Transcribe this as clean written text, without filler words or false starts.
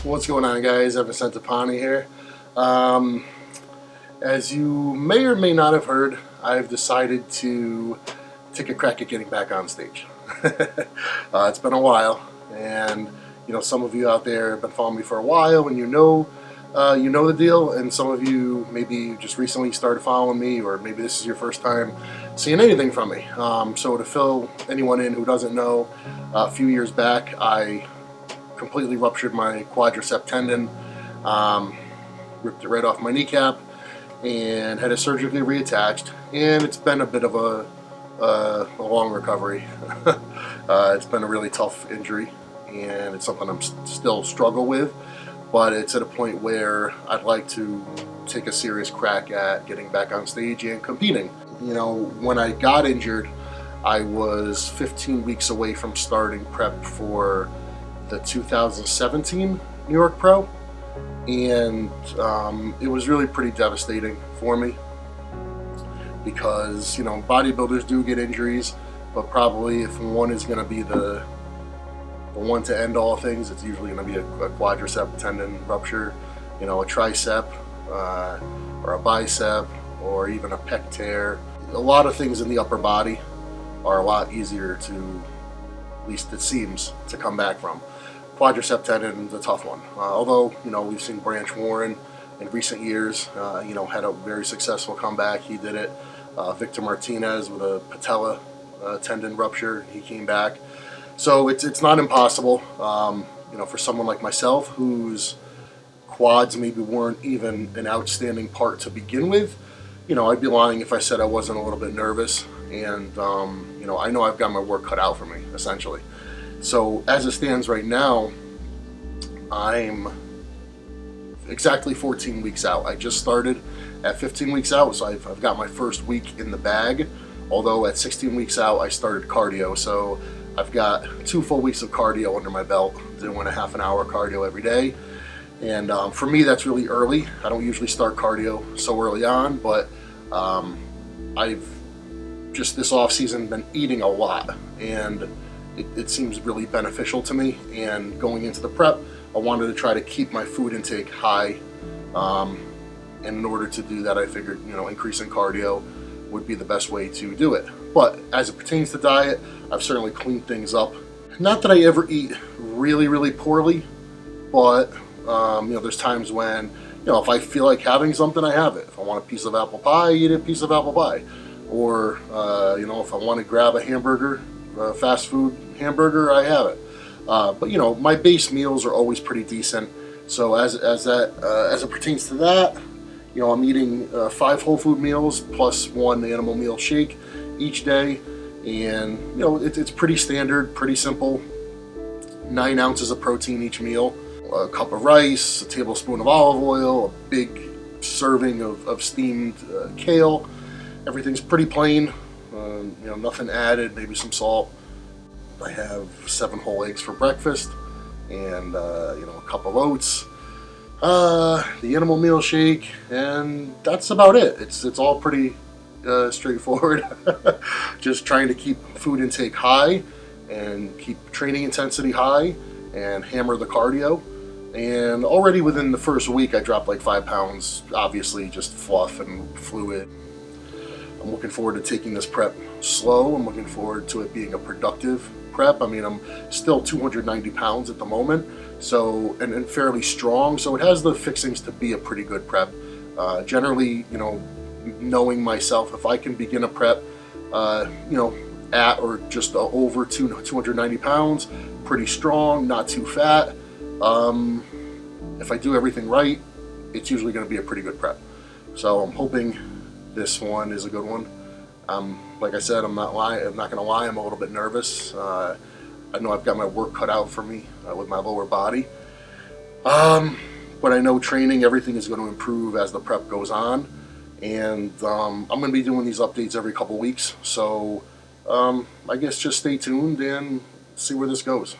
What's going on, guys? Evan Centopani here. As you may or may not have heard, I've decided to take a crack at getting back on stage. It's been a while, and some of you out there have been following me for a while, and you know the deal. And some of you maybe just recently started following me, or maybe this is your first time seeing anything from me. So to fill anyone in who doesn't know, a few years back I completely ruptured my quadricep tendon, ripped it right off my kneecap, and had it surgically reattached. And it's been a bit of a long recovery. It's been a really tough injury, and it's something I'm still struggle with, but it's at a point where I'd like to take a serious crack at getting back on stage and competing. When I got injured, I was 15 weeks away from starting prep for the 2017 New York Pro, and it was really pretty devastating for me because bodybuilders do get injuries, but probably if one is going to be the one to end all things, it's usually going to be a quadricep tendon rupture, a tricep or a bicep or even a pec tear. A lot of things in the upper body are a lot easier to, at least it seems, to come back from. Quadricep tendon is a tough one. Although, we've seen Branch Warren in recent years, had a very successful comeback. He did it. Victor Martinez with a patella tendon rupture, he came back. So it's not impossible. For someone like myself whose quads maybe weren't even an outstanding part to begin with, I'd be lying if I said I wasn't a little bit nervous. And I know I've got my work cut out for me, essentially. So as it stands right now, I'm exactly 14 weeks out. I just started at 15 weeks out, so I've got my first week in the bag. Although at 16 weeks out, I started cardio. So I've got 2 full weeks of cardio under my belt, doing a half an hour cardio every day. And for me, that's really early. I don't usually start cardio so early on, but I've just this off season been eating a lot, and it seems really beneficial to me. And going into the prep, I wanted to try to keep my food intake high. And in order to do that, I figured, increasing cardio would be the best way to do it. But as it pertains to diet, I've certainly cleaned things up. Not that I ever eat really, really poorly, but there's times when, if I feel like having something, I have it. If I want a piece of apple pie, I eat a piece of apple pie. Or, if I want to grab a hamburger, fast food hamburger, I have it. But my base meals are always pretty decent. So as it pertains to that, I'm eating 5 whole food meals plus 1 animal meal shake each day, and it's pretty standard, pretty simple. 9 ounces of protein each meal, a cup of rice, a tablespoon of olive oil, a big serving of steamed kale. Everything's pretty plain. Nothing added, maybe some salt. I have 7 whole eggs for breakfast, and a cup of oats, the animal meal shake, and that's about it. It's all pretty straightforward. Just trying to keep food intake high and keep training intensity high and hammer the cardio. And already within the first week, I dropped like 5 pounds, obviously just fluff and fluid. I'm looking forward to taking this prep slow. I'm looking forward to it being a productive prep. I mean, I'm still 290 pounds at the moment, so and fairly strong, so it has the fixings to be a pretty good prep. Generally, knowing myself, if I can begin a prep, at or just over 290 pounds, pretty strong, not too fat. If I do everything right, it's usually going to be a pretty good prep. So I'm hoping this one is a good one. Like I said, I'm not gonna lie, I'm a little bit nervous. I know I've got my work cut out for me with my lower body. But I know training, everything is going to improve as the prep goes on. And I'm going to be doing these updates every couple weeks. So I guess just stay tuned and see where this goes.